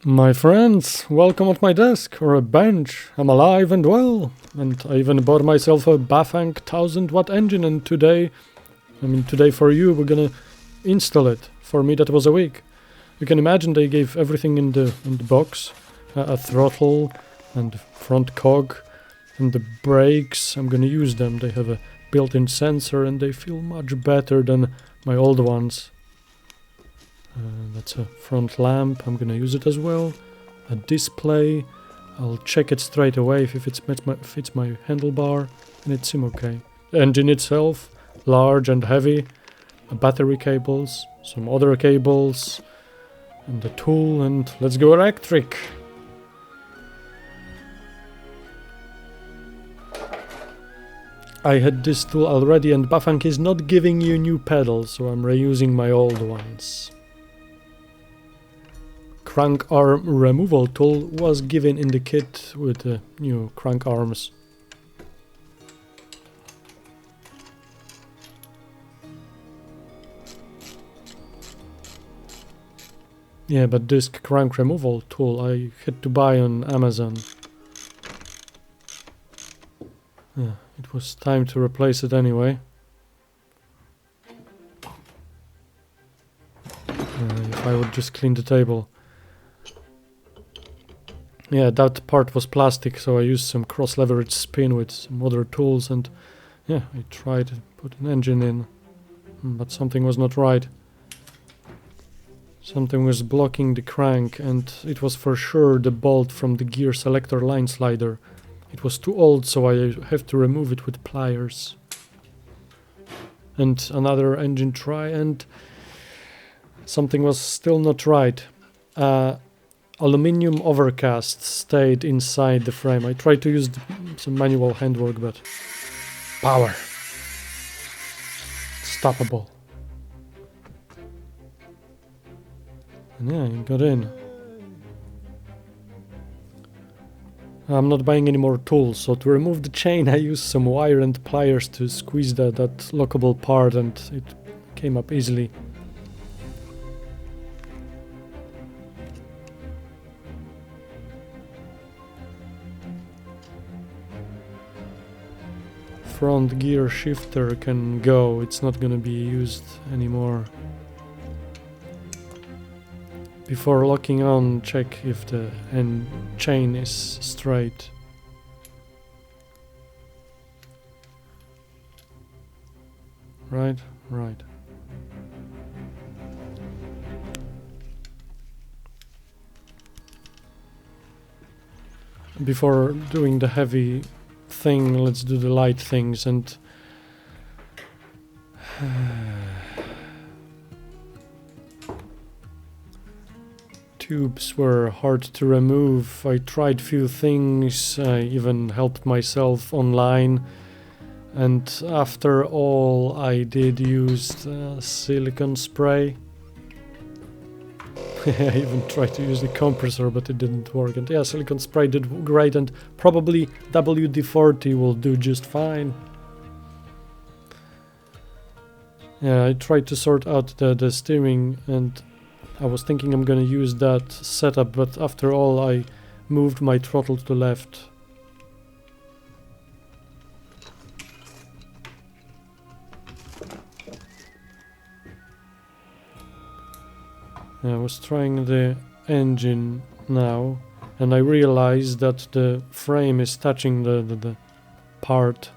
My friends, welcome at my desk, or a bench. I'm alive and well, and I even bought myself a Bafang 1000-watt engine, and today for you, we're gonna install it. For me, that was a week. You can imagine they gave everything in the box, a throttle, and front cog, and the brakes. I'm gonna use them. They have a built-in sensor, and they feel much better than my old ones. That's a front lamp, I'm gonna use it as well. A display, I'll check it straight away if it fits my handlebar, and it seems okay. The engine itself, large and heavy, battery cables, some other cables, and the tool, and let's go electric! I had this tool already, and Bafang is not giving you new pedals, so I'm reusing my old ones. Crank arm removal tool was given in the kit with the new crank arms. Yeah, but this crank removal tool I had to buy on Amazon. It was time to replace it anyway. If I would just clean the table. Yeah, that part was plastic, so I used some cross-leverage spin with some other tools, and yeah, I tried to put an engine in, but something was not right. Something was blocking the crank, and it was for sure the bolt from the gear selector line slider. It was too old, so I have to remove it with pliers. And another engine try, and something was still not right. Aluminium overcast stayed inside the frame. I tried to use some manual handwork, but power. Stoppable. And yeah, it got in. I'm not buying any more tools, so to remove the chain I used some wire and pliers to squeeze that lockable part, and it came up easily. Front gear shifter can go, it's not gonna be used anymore. Before locking on, check if the chain is straight. Right. Before doing the heavy thing, let's do the light things, and tubes were hard to remove. I tried few things, I even helped myself online, and after all I did use silicone spray. I even tried to use the compressor, but it didn't work. And yeah, silicone spray did great, and probably WD-40 will do just fine. Yeah, I tried to sort out the steering, and I was thinking I'm gonna use that setup, but after all I moved my throttle to the left. I was trying the engine now, and I realized that the frame is touching the part,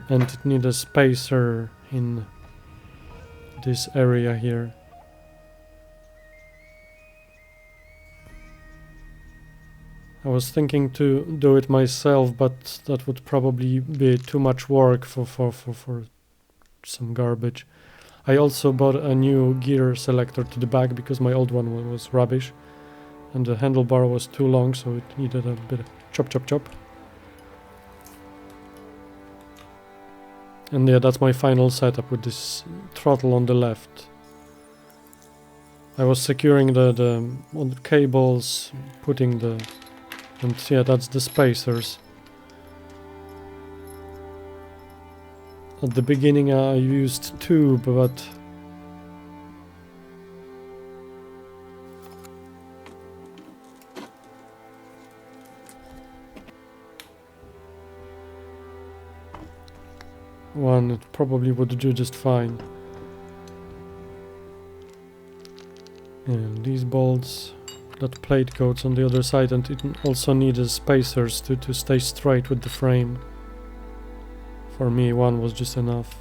and it needs a spacer in this area here. I was thinking to do it myself, but that would probably be too much work for some garbage. I also bought a new gear selector to the back because my old one was rubbish, and the handlebar was too long, so it needed a bit of chop. And yeah, that's my final setup with this throttle on the left. I was securing the cables, putting and yeah, that's the spacers. At the beginning I used tube, but one, it probably would do just fine. And these bolts, that plate coats on the other side, and it also needs spacers to stay straight with the frame. For me, one was just enough.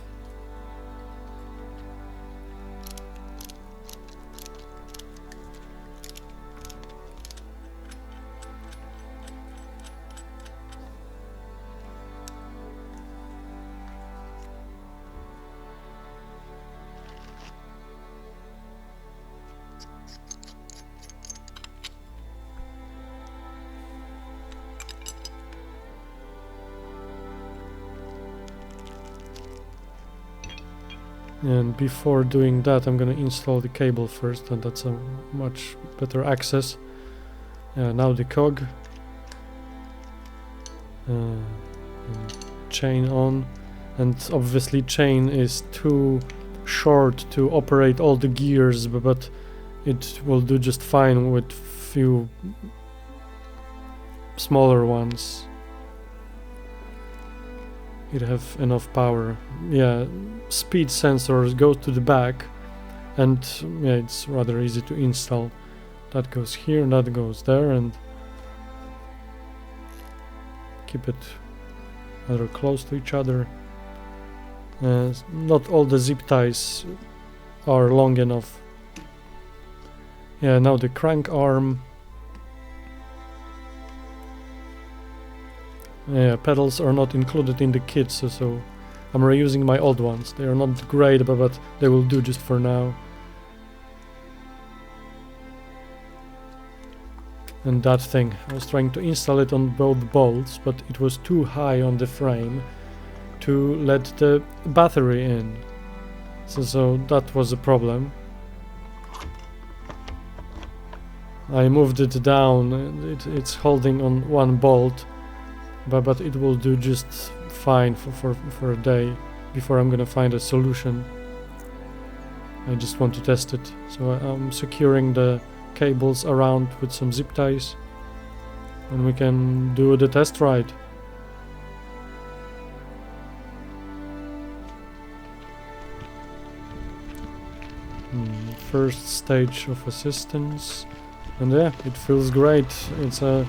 And before doing that, I'm gonna install the cable first, and that's a much better access. Now the cog. Chain on. And obviously chain is too short to operate all the gears, but it will do just fine with few smaller ones. It have enough power. Yeah, speed sensors go to the back, and yeah, it's rather easy to install. That goes here and that goes there, and keep it rather close to each other. Not all the zip ties are long enough. Yeah, now the crank arm. Yeah, pedals are not included in the kit, so I'm reusing my old ones. They are not great, but they will do just for now. And that thing, I was trying to install it on both bolts, but it was too high on the frame to let the battery in. So that was a problem. I moved it down, it's holding on one bolt, but it will do just fine for a day before I'm gonna find a solution. I just want to test it, so I'm securing the cables around with some zip ties, and we can do the test ride. First stage of assistance, and yeah, it feels great. It's a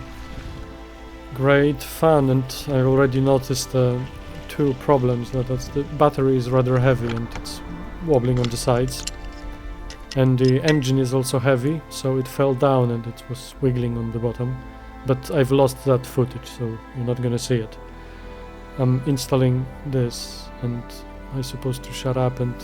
great fun, and I already noticed two problems. That's the battery is rather heavy and it's wobbling on the sides, and the engine is also heavy, so it fell down and it was wiggling on the bottom, but I've lost that footage, so you're not gonna see it. I'm installing this, and I'm supposed to shut up and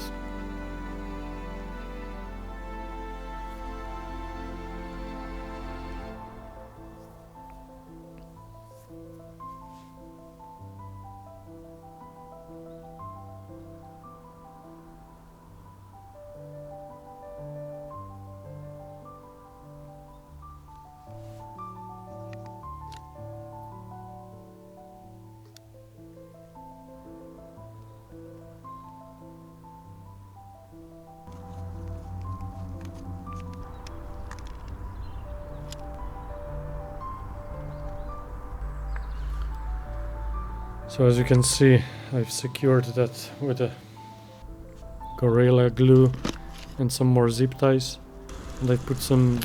so as you can see, I've secured that with a Gorilla Glue and some more zip ties, and I put some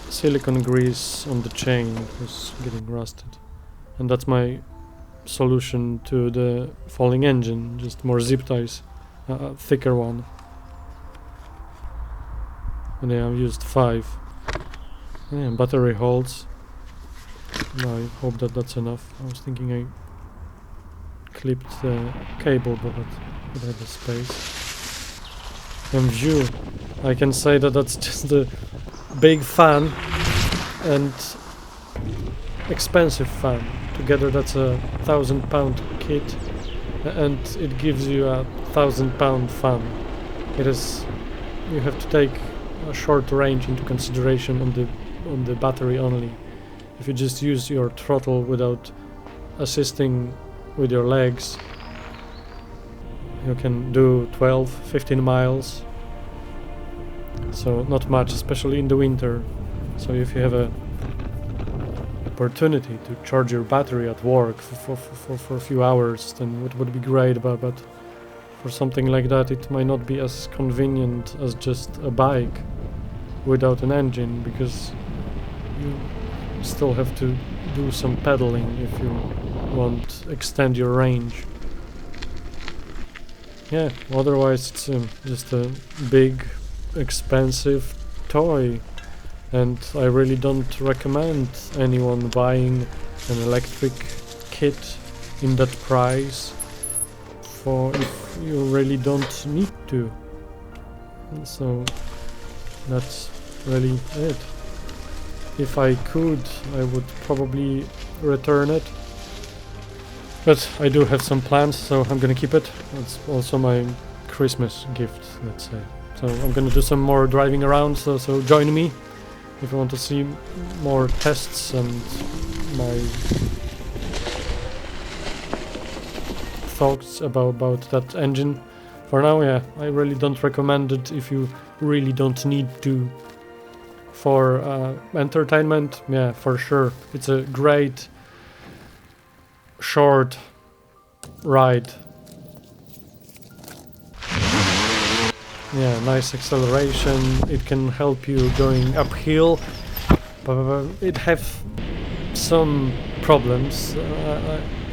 silicone grease on the chain. It was getting rusted, and that's my solution to the falling engine, just more zip ties, a thicker one. And yeah, I've used 5. Yeah, battery holds. I hope that's enough. I was thinking I clipped the cable, but it had a space. And view, I can say that's just a big fan and expensive fan. Together that's a £1,000 kit, and it gives you a £1,000 fan. It is, you have to take a short range into consideration on the battery only. If you just use your throttle without assisting with your legs, you can do 12-15 miles, so not much, especially in the winter. So if you have a opportunity to charge your battery at work for a few hours, then it would be great, but for something like that it might not be as convenient as just a bike without an engine, because you still have to do some pedaling if you want to extend your range. Yeah, otherwise it's just a big, expensive toy, and I really don't recommend anyone buying an electric kit in that price for if you really don't need to. So that's really it. If I could, I would probably return it, but I do have some plans, so I'm gonna keep it. It's also my Christmas gift, let's say. So I'm gonna do some more driving around, so join me if you want to see more tests and my thoughts about that engine. For now, yeah, I really don't recommend it if you really don't need to. For entertainment, yeah, for sure. It's a great short ride. Yeah, nice acceleration. It can help you going uphill, but it have some problems.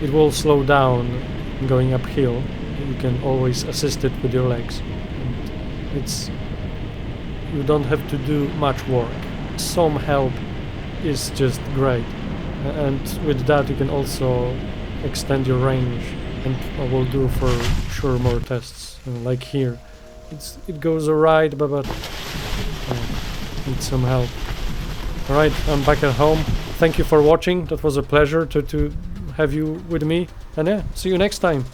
It will slow down going uphill. You can always assist it with your legs. And you don't have to do much work. Some help is just great, and with that you can also extend your range, and I will do for sure more tests, like here. It goes alright, but need some help. Alright, I'm back at home. Thank you for watching. That was a pleasure to have you with me, and yeah, see you next time.